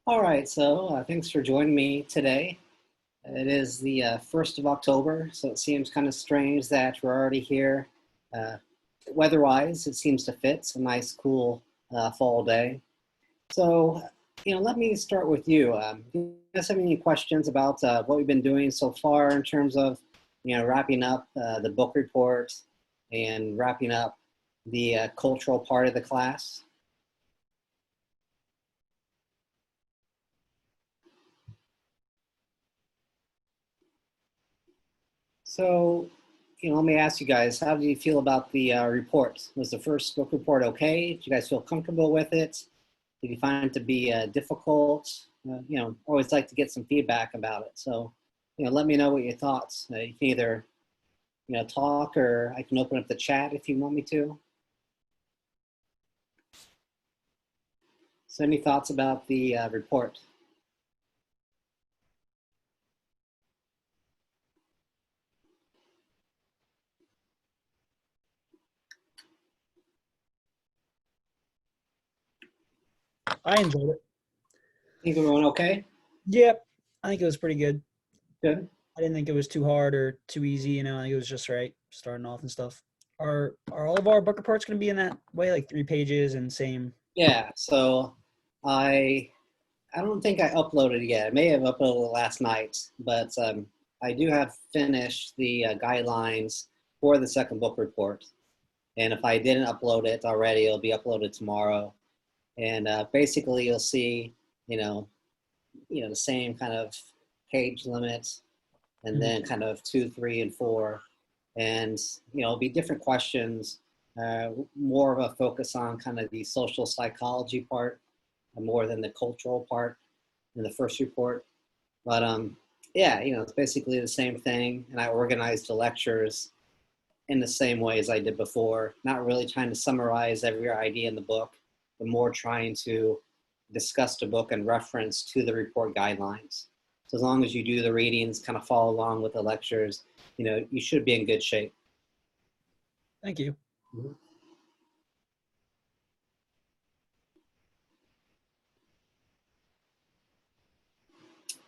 All right, so thanks for joining me today. It is the 1st of October, so it seems kind of strange that we're already here. Uh, Weather-wise, it seems to fit. It's a nice, cool fall day. So, let me start with you. Do you guys have any questions about what we've been doing so far in terms of, wrapping up the book report and wrapping up the cultural part of the class? So, let me ask you guys, how do you feel about the report? Was the first book report okay? Did you guys feel comfortable with it? Did you find it to be difficult? Always like to get some feedback about it. So, let me know what your thoughts. You can either, talk, or I can open up the chat if you want me to. So, any thoughts about the report? I enjoyed it. Think everyone okay? Yep. I think it was pretty good. Good. I didn't think it was too hard or too easy, I think it was just right starting off and stuff. Are all of our book reports gonna be in that way, like 3 pages and same? Yeah. So, I I don't think I uploaded yet. I may have uploaded last night, but I do have finished the guidelines for the second book report. And if I didn't upload it already, it'll be uploaded tomorrow. And basically, you'll see, you know, the same kind of page limit, and Mhm. then kind of 2, 3, and 4, and it'll be different questions. More of a focus on kind of the social psychology part, more than the cultural part in the first report. But yeah, it's basically the same thing. And I organized the lectures in the same way as I did before, not really trying to summarize every idea in the book, but more trying to discuss the book and reference to the report guidelines. So as long as you do the readings, kind of follow along with the lectures, you should be in good shape. Thank you. Mhm.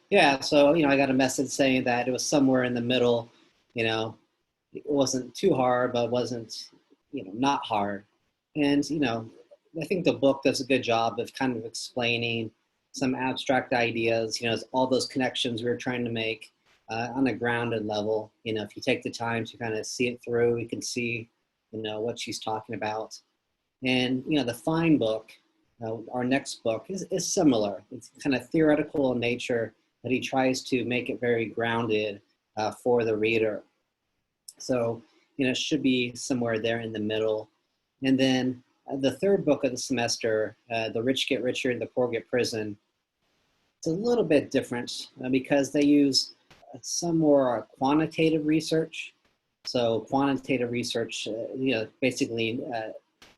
Yeah, so I got a message saying that it was somewhere in the middle. You know, it wasn't too hard, but it wasn't not hard. And I think the book does a good job of kind of explaining some abstract ideas. All those connections we were trying to make on a grounded level. If you take the time to kind of see it through, you can see what she's talking about. And the Fine book, our next book, is similar. It's kind of theoretical in nature, but he tries to make it very grounded for the reader. So it should be somewhere there in the middle. And then the third book of the semester, The Rich Get Richer and the Poor Get Prison, it's a little bit different because they use some more quantitative research. So quantitative research, basically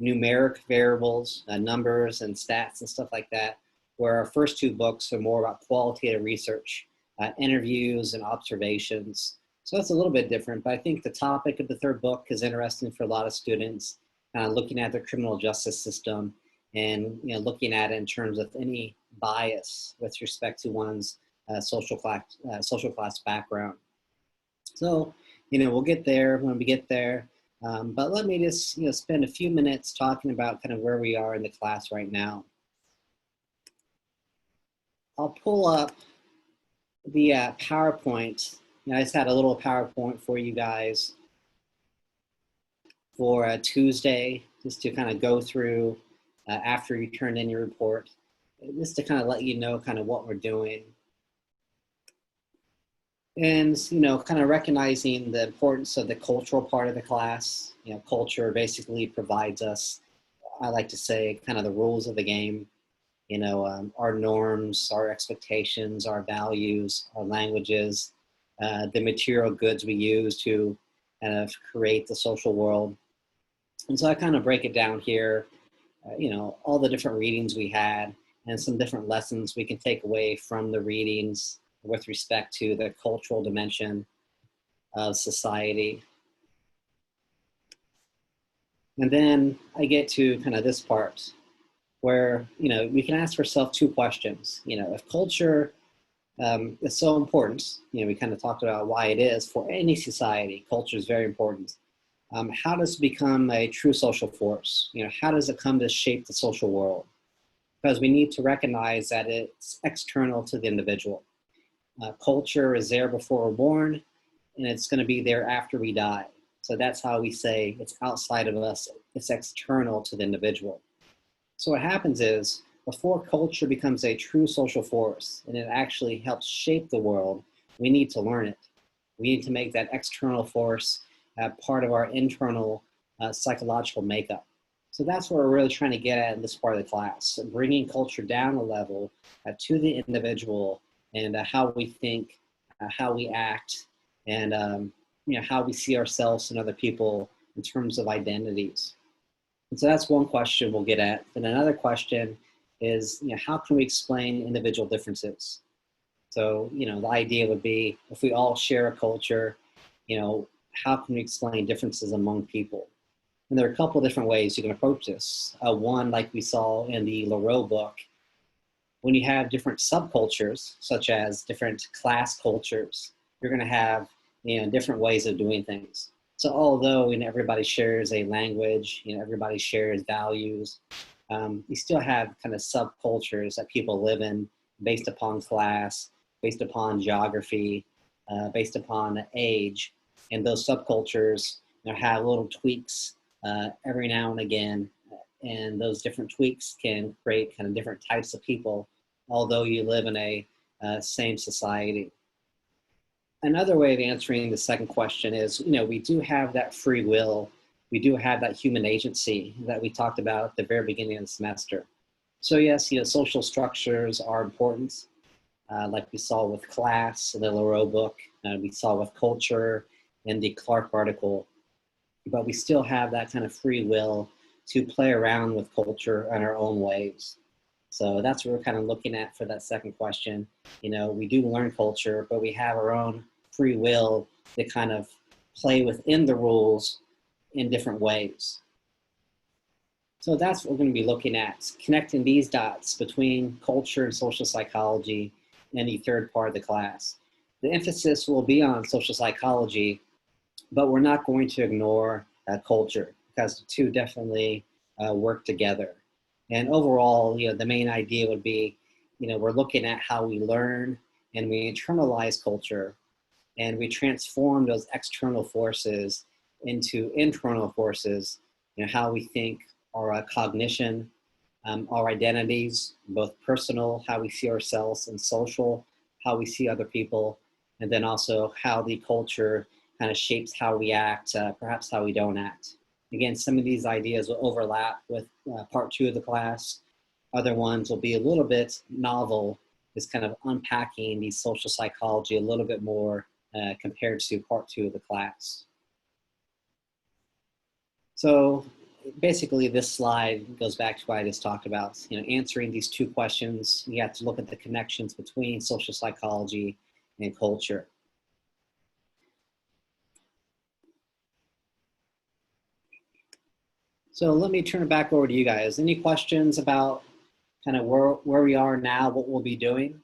numeric variables, numbers and stats and stuff like that, where our first two books are more about qualitative research, interviews and observations. So that's a little bit different, but I think the topic of the third book is interesting for a lot of students, looking at the criminal justice system and looking at it in terms of any bias with respect to one's social class background. So we'll get there when we get there. But let me just spend a few minutes talking about kind of where we are in the class right now. I'll pull up the PowerPoint. I just had a little PowerPoint for you guys for Tuesday, just to kind of go through after you turn in your report, just to kind of let you know kind of what we're doing. And kind of recognizing the importance of the cultural part of the class. Culture basically provides us, I like to say, kind of the rules of the game. Our norms, our expectations, our values, our languages, the material goods we use to kind of create the social world. And so I kind of break it down here, all the different readings we had and some different lessons we can take away from the readings with respect to the cultural dimension of society. And then I get to kind of this part where, we can ask ourselves two questions. If culture is so important, we kind of talked about why it is for any society. Culture is very important. How does it become a true social force? How does it come to shape the social world? Because we need to recognize that it's external to the individual. Culture is there before we're born, and it's going to be there after we die. So that's how we say it's outside of us, it's external to the individual. So what happens is, before culture becomes a true social force and it actually helps shape the world, we need to learn it. We need to make that external force part of our internal psychological makeup. So that's what we're really trying to get at in this part of the class, bringing culture down a level to the individual and how we think, how we act, and how we see ourselves and other people in terms of identities. And so that's one question we'll get at. And another question is, how can we explain individual differences? So, the idea would be, if we all share a culture, how can we explain differences among people? And there are a couple of different ways you can approach this. One, like we saw in the Leroux book, when you have different subcultures, such as different class cultures, you're going to have different ways of doing things. So although everybody shares a language, everybody shares values, you still have kind of subcultures that people live in based upon class, based upon geography, based upon age. And those subcultures have little tweaks every now and again. And those different tweaks can create kind of different types of people, although you live in a same society. Another way of answering the second question is, we do have that free will. We do have that human agency that we talked about at the very beginning of the semester. So yes, social structures are important, like we saw with class in the Leroux book, we saw with culture in the Clark article, but we still have that kind of free will to play around with culture in our own ways. So that's what we're kind of looking at for that second question. We do learn culture, but we have our own free will to kind of play within the rules in different ways. So that's what we're going to be looking at, connecting these dots between culture and social psychology in the third part of the class. The emphasis will be on social psychology, but we're not going to ignore culture, because the two definitely work together. And overall, the main idea would be, we're looking at how we learn and we internalize culture, and we transform those external forces into internal forces, how we think, our cognition, our identities, both personal, how we see ourselves, and social, how we see other people, and then also how the culture kind of shapes how we act, perhaps how we don't act. Again, some of these ideas will overlap with part 2 of the class. Other ones will be a little bit novel, is kind of unpacking the social psychology a little bit more compared to part 2 of the class. So basically this slide goes back to what I just talked about. Answering these two questions, you have to look at the connections between social psychology and culture. So let me turn it back over to you guys. Any questions about kind of where we are now, what we'll be doing?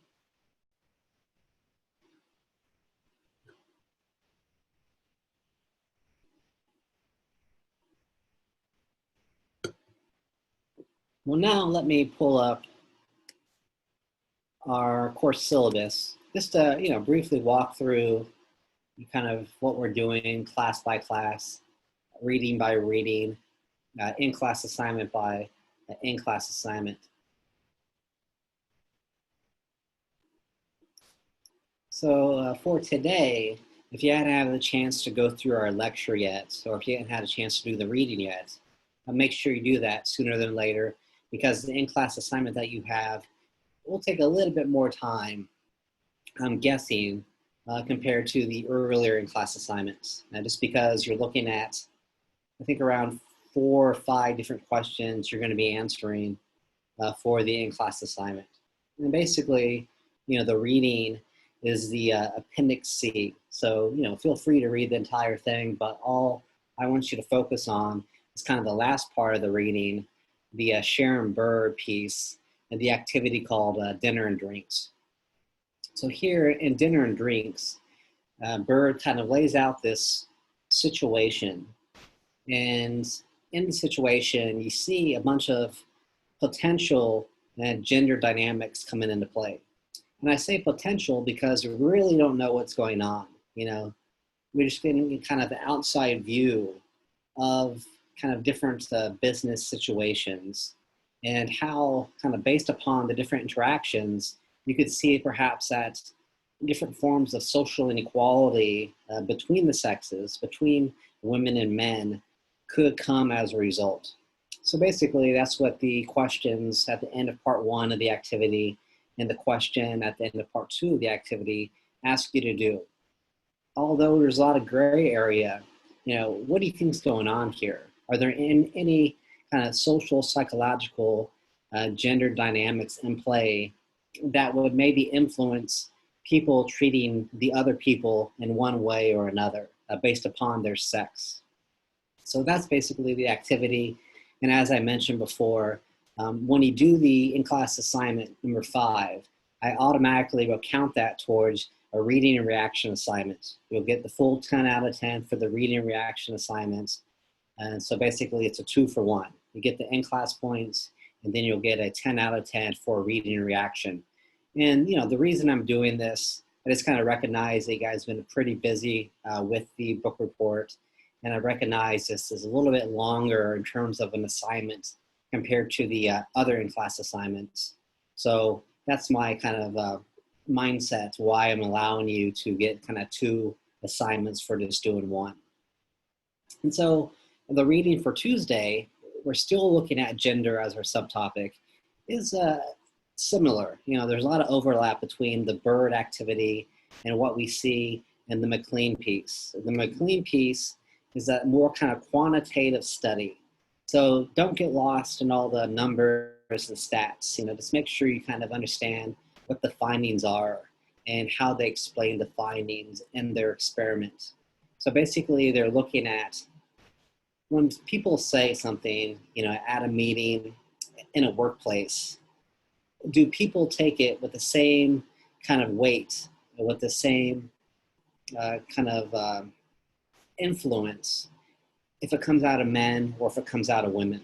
Well, now let me pull up our course syllabus, just to briefly walk through kind of what we're doing class by class, reading by reading, in-class assignment by in-class assignment. So for today, if you hadn't had a chance to go through our lecture yet, or if you hadn't had a chance to do the reading yet, make sure you do that sooner than later, because the in-class assignment that you have will take a little bit more time, I'm guessing, compared to the earlier in-class assignments. Just because you're looking at, I think, around 4 or 5 different questions you're going to be answering for the in-class assignment. And basically, the reading is the Appendix C. So, feel free to read the entire thing, but all I want you to focus on is kind of the last part of the reading, the Sharon Bird piece and the activity called Dinner and Drinks. So here in Dinner and Drinks, Bird kind of lays out this situation. And in the situation, you see a bunch of potential gender dynamics coming into play. And I say potential because we really don't know what's going on. You know, we're just getting kind of the outside view of kind of different business situations and how kind of based upon the different interactions, you could see perhaps that different forms of social inequality between the sexes, between women and men, could come as a result. So basically, that's what the questions at the end of part one of the activity and the question at the end of part two of the activity ask you to do. Although there's a lot of gray area, you know, what do you think is going on here? Are there any kind of social, psychological, gender dynamics in play that would maybe influence people treating the other people in one way or another based upon their sex? So that's basically the activity. And as I mentioned before, when you do the in-class assignment number 5, I automatically will count that towards a reading and reaction assignment. You'll get the full 10 out of 10 for the reading and reaction assignments. And so basically it's a 2 for 1. You get the in-class points, and then you'll get a 10 out of 10 for reading and reaction. And you know, the reason I'm doing this, I just kind of recognize that you guys have been pretty busy with the book report. And I recognize this is a little bit longer in terms of an assignment compared to the other in-class assignments. So that's my kind of mindset, why I'm allowing you to get kind of 2 assignments for just doing 1. And so the reading for Tuesday, we're still looking at gender as our subtopic, is similar. You know, there's a lot of overlap between the Bird activity and what we see in the McLean piece. The McLean piece is a more kind of quantitative study. So don't get lost in all the numbers and stats. You know, just make sure you kind of understand what the findings are and how they explain the findings in their experiment. So basically, they're looking at when people say something, you know, at a meeting, in a workplace, do people take it with the same kind of weight, with the same kind of influence if it comes out of men or if it comes out of women?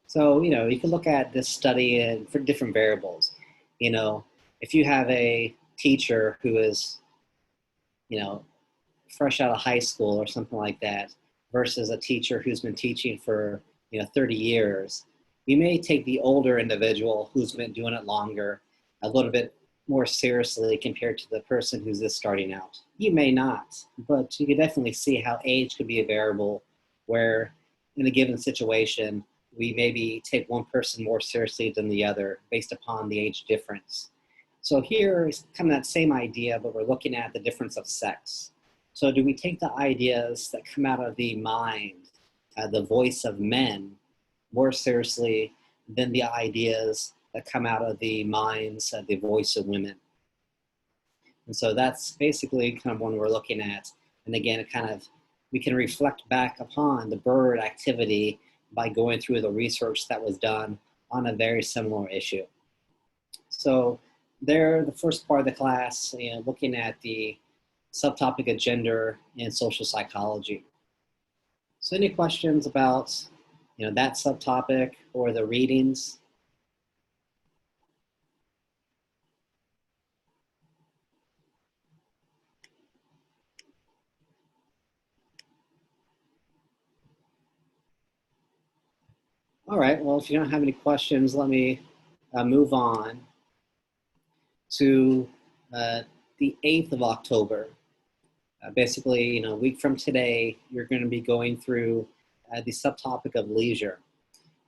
So, you know, you can look at this study for different variables. You know, if you have a teacher who is, you know, fresh out of high school or something like that, versus a teacher who's been teaching for, you know, 30 years, you may take the older individual who's been doing it longer a little bit more seriously compared to the person who's just starting out. You may not, but you can definitely see how age could be a variable where in a given situation, we maybe take one person more seriously than the other based upon the age difference. So here is kind of that same idea, but we're looking at the difference of sex. So do we take the ideas that come out of the mind, the voice of men, more seriously than the ideas that come out of the minds, the voice of women? And so that's basically kind of what we're looking at. And again, it kind of, we can reflect back upon the Bird activity by going through the research that was done on a very similar issue. So there, the first part of the class, you know, looking at the subtopic of gender and social psychology. So any questions about, you know, that subtopic or the readings? All right, well, if you don't have any questions, let me move on to the 8th of October. Basically, you know, a week from today, you're going to be going through the subtopic of leisure.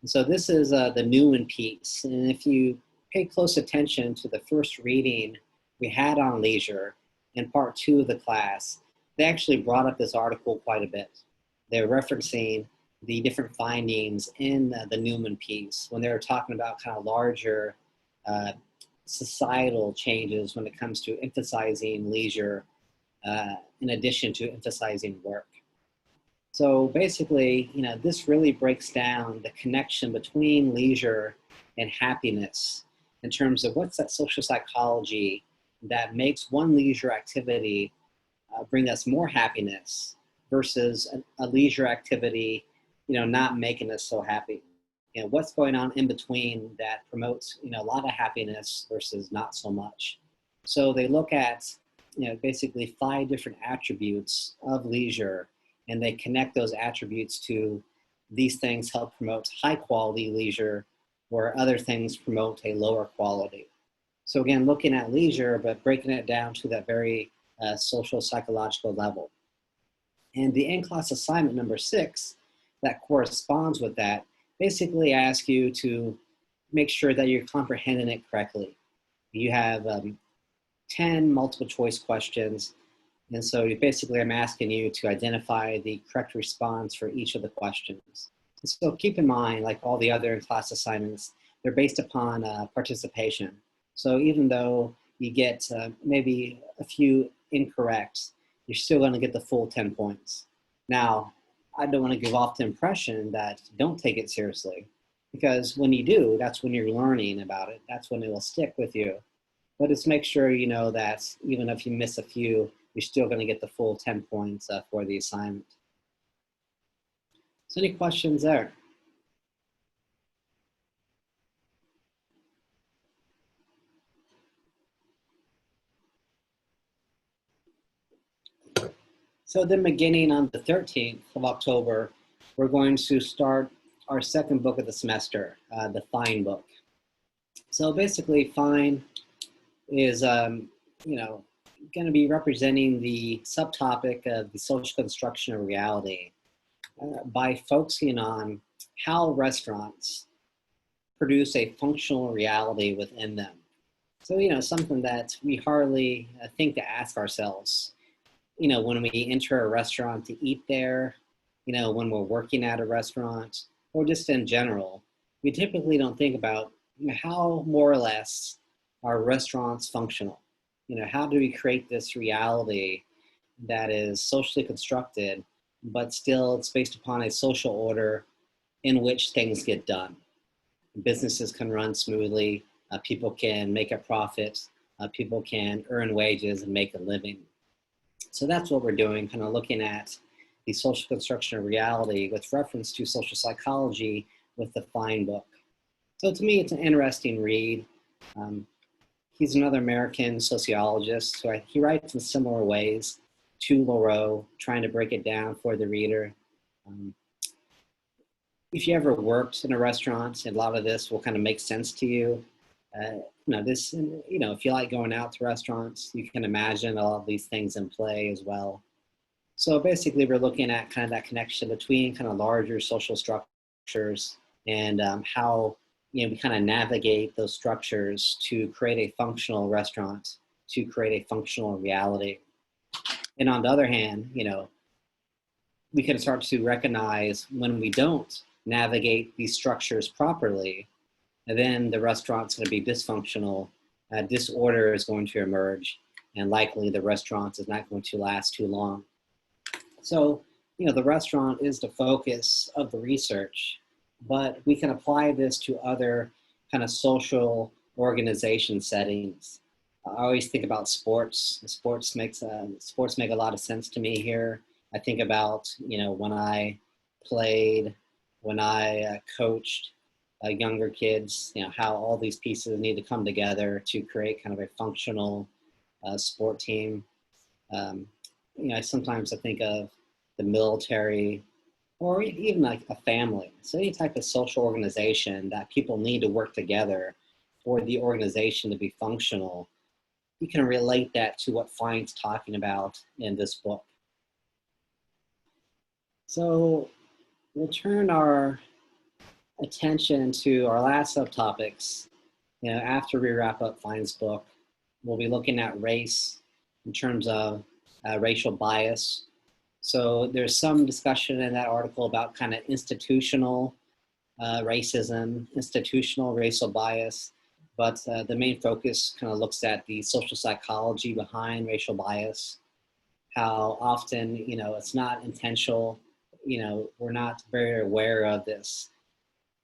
And so this is the Newman piece. And if you pay close attention to the first reading we had on leisure in part 2 of the class, they actually brought up this article quite a bit. They're referencing the different findings in the Newman piece when they were talking about kind of larger societal changes when it comes to emphasizing leisure in addition to emphasizing work. So basically, this really breaks down the connection between leisure and happiness in terms of what's that social psychology that makes one leisure activity bring us more happiness versus a leisure activity, not making us so happy. What's going on in between that promotes, a lot of happiness versus not so much. So they look at, basically 5 different attributes of leisure, and they connect those attributes to these things help promote high quality leisure, where other things promote a lower quality. So again, looking at leisure, but breaking it down to that very social psychological level. And the in-class assignment number 6 that corresponds with that basically asks you to make sure that you're comprehending it correctly. You have 10 multiple choice questions. And so basically I'm asking you to identify the correct response for each of the questions. And so keep in mind, like all the other in-class assignments, they're based upon participation. So even though you get maybe a few incorrect, you're still going to get the full 10 points. Now, I don't want to give off the impression that don't take it seriously, because when you do, that's when you're learning about it. That's when it will stick with you. But just make sure you know that even if you miss a few, you're still going to get the full 10 points for the assignment. So any questions there? So then beginning on the 13th of October, we're going to start our second book of the semester, the Fine book. So basically Fine is, going to be representing the subtopic of the social construction of reality by focusing on how restaurants produce a functional reality within them. So, something that we hardly think to ask ourselves, when we enter a restaurant to eat there, when we're working at a restaurant, or just in general, we typically don't think about how more or less are restaurants functional. How do we create this reality that is socially constructed, but still it's based upon a social order in which things get done. Businesses can run smoothly, people can make a profit, people can earn wages and make a living. So that's what we're doing, kind of looking at the social construction of reality with reference to social psychology with the Fine book. So to me, it's an interesting read. He's another American sociologist, so he writes in similar ways to Laroe, trying to break it down for the reader. If you ever worked in a restaurant, a lot of this will kind of make sense to you. If you like going out to restaurants, you can imagine all of these things in play as well. So basically, we're looking at kind of that connection between kind of larger social structures and how we kind of navigate those structures to create a functional restaurant, to create a functional reality. And on the other hand, we can start to recognize when we don't navigate these structures properly, and then the restaurant's going to be dysfunctional, disorder is going to emerge, and likely the restaurant is not going to last too long. So, the restaurant is the focus of the research, but we can apply this to other kind of social organization settings. I always think about sports. Sports make a lot of sense to me here. I think about, when I played, when I coached younger kids, how all these pieces need to come together to create kind of a functional sport team. Sometimes I think of the military or even like a family. So any type of social organization that people need to work together for the organization to be functional. You can relate that to what Fine's talking about in this book. So we'll turn our attention to our last subtopics. After we wrap up Fine's book, we'll be looking at race in terms of racial bias. So there's some discussion in that article about kind of institutional racism, institutional racial bias, but the main focus kind of looks at the social psychology behind racial bias, how often, it's not intentional, we're not very aware of this.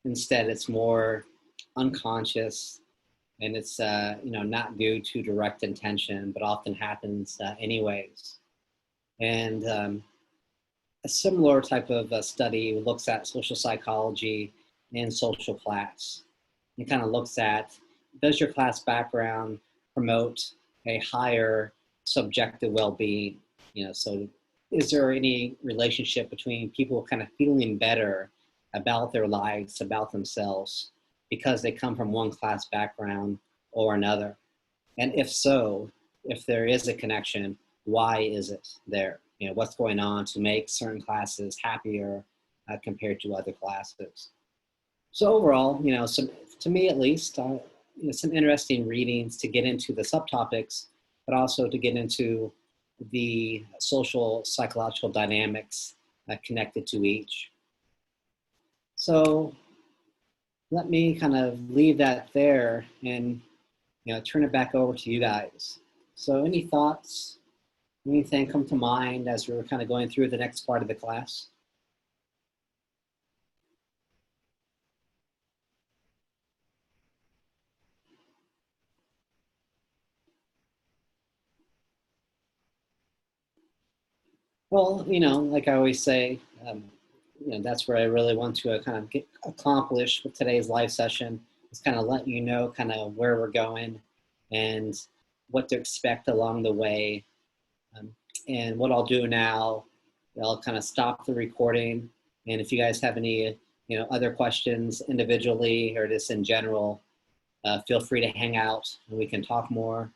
Instead, it's more unconscious, and it's not due to direct intention, but often happens anyways. And a similar type of study looks at social psychology and social class. It kind of looks at, does your class background promote a higher subjective well-being? So is there any relationship between people kind of feeling better about their lives, about themselves, because they come from one class background or another? And if so, if there is a connection, why is it there? What's going on to make certain classes happier compared to other classes? So overall, to me at least, some interesting readings to get into the subtopics, but also to get into the social psychological dynamics connected to each. So let me kind of leave that there and turn it back over to you guys. So any thoughts, anything come to mind as we're kind of going through the next part of the class? Well, like I always say, that's where I really want to kind of accomplish with today's live session is kind of let you know kind of where we're going and what to expect along the way. And what I'll do now, I'll kind of stop the recording. And if you guys have any, other questions individually or just in general, feel free to hang out and we can talk more.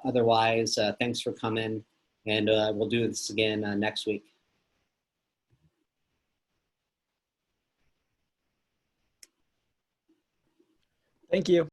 Otherwise, thanks for coming, and we'll do this again next week. Thank you.